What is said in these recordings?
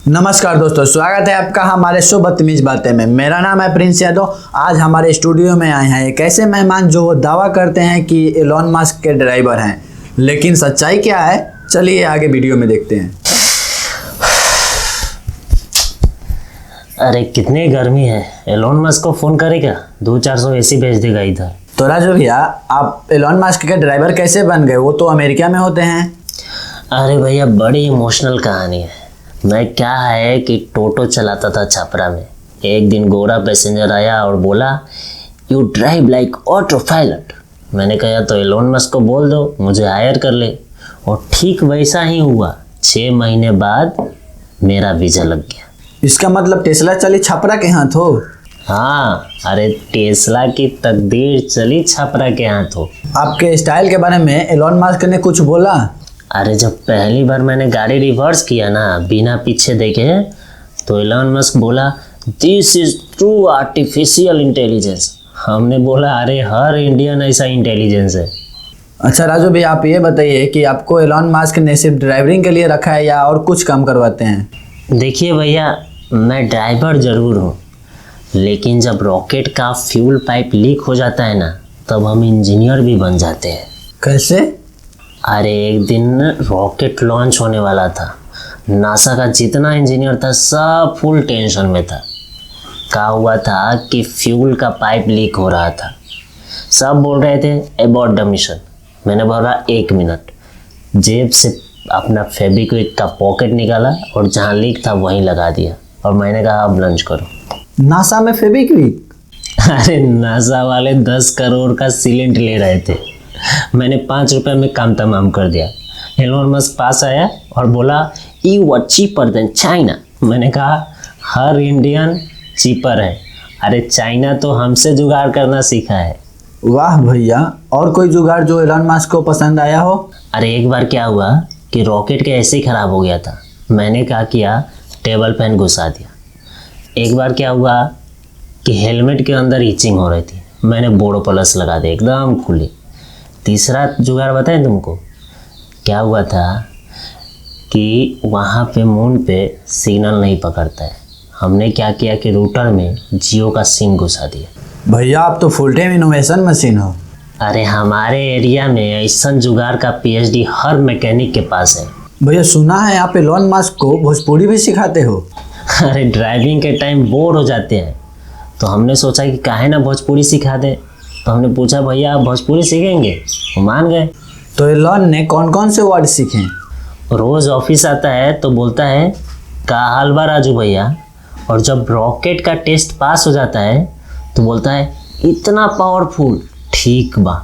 नमस्कार दोस्तों, स्वागत है आपका हमारे शो बदतमीज बातें में। मेरा नाम है प्रिंस यादव। आज हमारे स्टूडियो में आए हैं एक ऐसे मेहमान जो दावा करते हैं कि एलोन मस्क के ड्राइवर हैं, लेकिन सच्चाई क्या है चलिए आगे वीडियो में देखते हैं। अरे कितनी गर्मी है, एलोन मस्क को फोन करेगा, 200-400 एसी भेज देगा इधर। तो राजू भैया, आप एलोन मस्क के ड्राइवर कैसे बन गए? वो तो अमेरिका में होते हैं। अरे भैया, बड़ी इमोशनल कहानी है। मैं क्या है कि टोटो चलाता था छपरा में। एक दिन गोरा पैसेंजर आया और बोला, you drive like auto pilot. मैंने कहा तो एलोन मस्क को बोल दो मुझे हायर कर ले, और ठीक वैसा ही हुआ। 6 महीने बाद मेरा वीज़ा लग गया। इसका मतलब टेस्ला चली छपरा के हाथ हो? हाँ, अरे टेस्ला की तकदीर चली छपरा के हाथ हो। आपके स्टाइल के बारे में एलोन मस्क ने कुछ बोला? अरे जब पहली बार मैंने गाड़ी रिवर्स किया ना बिना पीछे देखे, तो एलोन मस्क बोला, this is true artificial intelligence. हमने बोला अरे हर इंडियन ऐसा इंटेलिजेंस है। अच्छा राजू भैया, आप ये बताइए कि आपको एलोन मस्क ने सिर्फ ड्राइवरिंग के लिए रखा है या और कुछ काम करवाते हैं? देखिए भैया, मैं ड्राइवर ज़रूर हूँ, लेकिन जब रॉकेट का फ्यूल पाइप लीक हो जाता है ना, तब हम इंजीनियर भी बन जाते हैं। कैसे? अरे एक दिन रॉकेट लॉन्च होने वाला था। नासा का जितना इंजीनियर था सब फुल टेंशन में था। क्या हुआ था कि फ्यूल का पाइप लीक हो रहा था। सब बोल रहे थे अबॉर्ट द मिशन। मैंने बोला 1 मिनट। जेब से अपना फेविक्विक का पॉकेट निकाला और जहाँ लीक था वहीं लगा दिया, और मैंने कहा अब लंच करो। नासा में फेविक्विक? अरे नासा वाले 10 करोड़ का सिलेंट ले रहे थे, मैंने 5 रुपए में काम तमाम कर दिया। एलोन मस्क पास आया और बोला, you are cheaper than China. मैंने कहा हर इंडियन चीपर है। अरे चाइना तो हमसे जुगाड़ करना सीखा है। वाह भैया, और कोई जुगाड़ जो एलोन मस्क को पसंद आया हो? अरे एक बार क्या हुआ कि रॉकेट के ऐसे ही ख़राब हो गया था। मैंने क्या किया, टेबल फैन घुसा दिया। एक बार क्या हुआ कि हेलमेट के अंदर ईचिंग हो रही थी, मैंने बोरो प्लस लगा दिया एकदम खुली। तीसरा जुगाड़ बताएं तुमको, क्या हुआ था कि वहाँ पे मून पे सिग्नल नहीं पकड़ता है। हमने क्या किया कि रूटर में जियो का सिम घुसा दिया। भैया, आप तो फुल टाइम इनोवेशन मशीन हो। अरे हमारे एरिया में ऐसा जुगाड़ का पीएचडी हर मैकेनिक के पास है। भैया, सुना है आप एलोन मस्क को भोजपुरी भी सिखाते हो? अरे ड्राइविंग के टाइम बोर हो जाते हैं, तो हमने सोचा कि काहे ना भोजपुरी सिखा दें। तो हमने पूछा, भैया आप भोजपुरी सीखेंगे? वो मान गए। तो एलोन ने कौन कौन से वर्ड सीखे? रोज़ ऑफिस आता है तो बोलता है, का हाल बा राजू भैया। और जब रॉकेट का टेस्ट पास हो जाता है तो बोलता है, इतना पावरफुल, ठीक बा।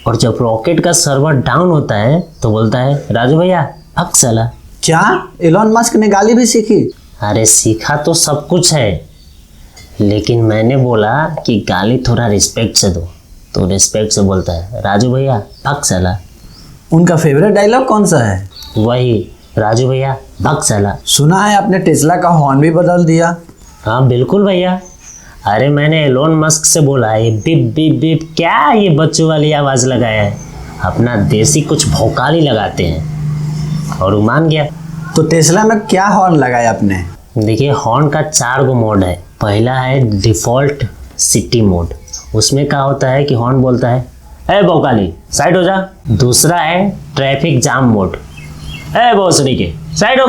और जब रॉकेट का सर्वर डाउन होता है तो बोलता है, राजू भैया भग साला। क्या एलोन मस्क ने गाली भी सीखी? अरे सीखा तो सब कुछ है, लेकिन मैंने बोला कि गाली थोड़ा रिस्पेक्ट से दो, तो रिस्पेक्ट से बोलता है, राजू भैया भग साला। उनका फेवरेट डायलॉग कौन सा है? वही, राजू भैया भग साला। सुना है आपने टेस्ला का हॉर्न भी बदल दिया? हाँ बिल्कुल भैया। अरे मैंने एलोन मस्क से बोला, ये बिप बिप बिप क्या ये बच्चों वाली आवाज़ लगाया है, अपना देसी कुछ भौकाली लगाते हैं, और वो मान गया। तो टेस्ला में क्या हॉर्न लगाया आपने? देखिए, हॉर्न का 4 गो मोड है। पहला है डिफ़ॉल्ट सिटी मोड। उसमें क्या होता है कि हॉर्न बोलता है, ए भौकाली साइड हो जा। दूसरा है ट्रैफिक जाम मोड, ए भोसड़ी के साइड हो।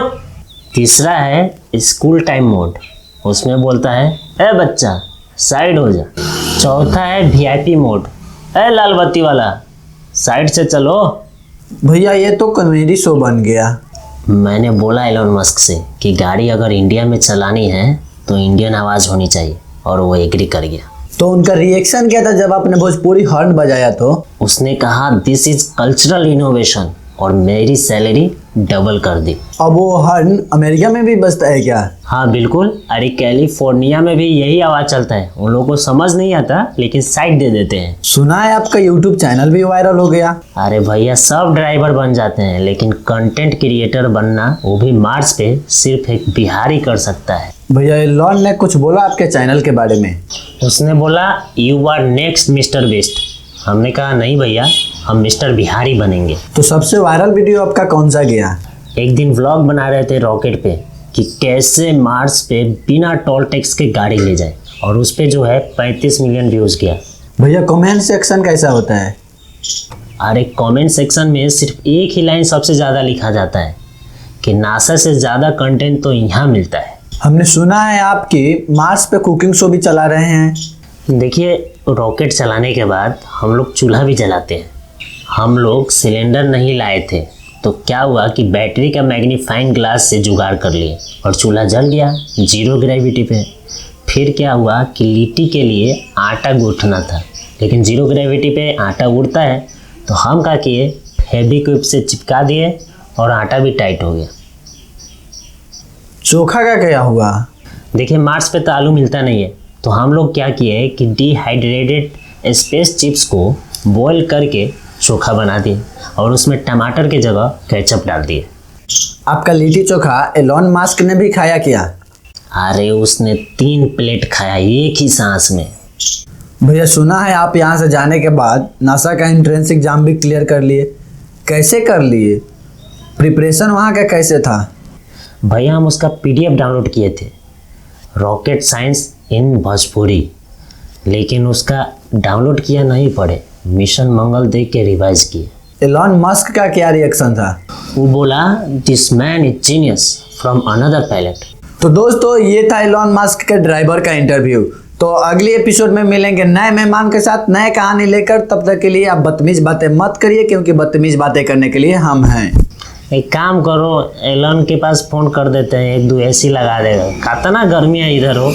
तीसरा है स्कूल टाइम मोड। उसमें बोलता है, ए बच्चा साइड हो जा। चौथा है वीआईपी मोड, ए लाल बत्ती वाला साइड से चलो। भैया, ये तो कॉमेडी शो बन गया। मैंने बोला एलोन मस्क से कि गाड़ी अगर इंडिया में चलानी है तो इंडियन आवाज़ होनी चाहिए, और वो एग्री कर गया। तो उनका रिएक्शन क्या था जब आपने भोजपुरी हॉर्न बजाया? तो उसने कहा, दिस इज कल्चरल इनोवेशन, और मेरी सैलरी डबल कर दी। अब वो हॉर्न अमेरिका में भी बजता है क्या? हाँ बिल्कुल। अरे कैलिफोर्निया में भी यही आवाज़ चलता है। उन लोगों को समझ नहीं आता, लेकिन साइड दे देते हैं। सुना है आपका यूट्यूब चैनल भी वायरल हो गया? अरे भैया, सब ड्राइवर बन जाते हैं, लेकिन कंटेंट क्रिएटर बनना, वो भी मार्स पे, सिर्फ एक बिहारी कर सकता है। भैया, एलोन ने कुछ बोला आपके चैनल के बारे में? उसने बोला, you are next mister Beast. हमने कहा, नहीं भैया, हम मिस्टर बिहारी बनेंगे। तो सबसे वायरल वीडियो आपका कौन सा गया? एक दिन व्लॉग बना रहे थे रॉकेट पे, कि कैसे मार्स पे बिना टोल टैक्स के गाड़ी ले जाए, और उस पे जो है 35 मिलियन व्यूज़ गया। भैया कमेंट सेक्शन कैसा होता है? अरे कमेंट सेक्शन में सिर्फ एक ही लाइन सबसे ज़्यादा लिखा जाता है कि नासा से ज़्यादा कंटेंट तो यहाँ मिलता है। हमने सुना है आपकी मार्स पे कुकिंग शो भी चला रहे हैं। देखिए, रॉकेट चलाने के बाद हम लोग चूल्हा भी जलाते हैं। हम लोग सिलेंडर नहीं लाए थे, तो क्या हुआ कि बैटरी का मैग्नीफाइंग ग्लास से जुगाड़ कर लिए और चूल्हा जल गया 0 ग्रेविटी पे। फिर क्या हुआ कि लिट्टी के लिए आटा गूंथना था, लेकिन 0 ग्रेविटी पे आटा उड़ता है, तो हम क्या किए, फेविक्विक से चिपका दिए और आटा भी टाइट हो गया। चोखा का क्या हुआ? देखिए, मार्स पे तो आलू मिलता नहीं है, तो हम लोग क्या किए कि डिहाइड्रेटेड स्पेस चिप्स को बॉईल करके चोखा बना दिए और उसमें टमाटर की जगह केचप डाल दिए। आपका लिट्टी चोखा एलोन मस्क ने भी खाया क्या? अरे उसने 3 प्लेट खाया एक ही सांस में। भैया सुना है आप यहाँ से जाने के बाद नासा का एंट्रेंस एग्जाम भी क्लियर कर लिए। कैसे कर लिए? प्रिपरेशन वहाँ का कैसे था? भैया हम उसका PDF डाउनलोड किए थे, रॉकेट साइंस इन भोजपुरी, लेकिन उसका डाउनलोड किया नहीं पड़े, मिशन मंगल देख के रिवाइज किए। एलोन मस्क का क्या रिएक्शन था? वो बोला, this man is genius from another planet. तो दोस्तों ये था एलोन मस्क के ड्राइवर का इंटरव्यू। तो अगले एपिसोड में मिलेंगे नए मेहमान के साथ, नए कहानी लेकर। तब तक के लिए आप बदतमीज बातें मत करिए, क्योंकि बदतमीज बातें करने के लिए हम हैं। एक काम करो, एलन के पास फोन कर देते हैं, 1-2 AC लगा देगा। कितना गर्मी है इधर हो।